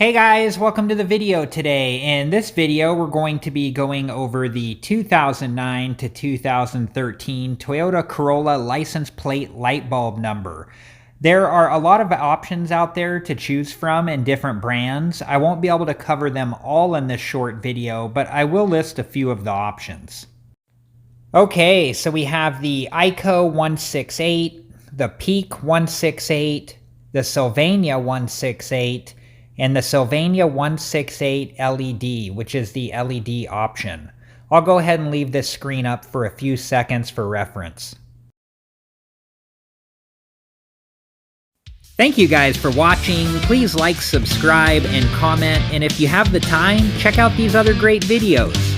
Hey guys, welcome to the video today. In this video, we're going to be going over the 2009 to 2013 Toyota Corolla license plate light bulb number. There are a lot of options out there to choose from and different brands. I won't be able to cover them all in this short video, but I will list a few of the options. Okay, so we have the ICO 168, the Peak 168, the Sylvania 168, and the Sylvania 168 LED, which is the LED option. I'll go ahead and leave this screen up for a few seconds for reference. Thank you guys for watching. Please like, subscribe, and comment, and if you have the time, check out these other great videos.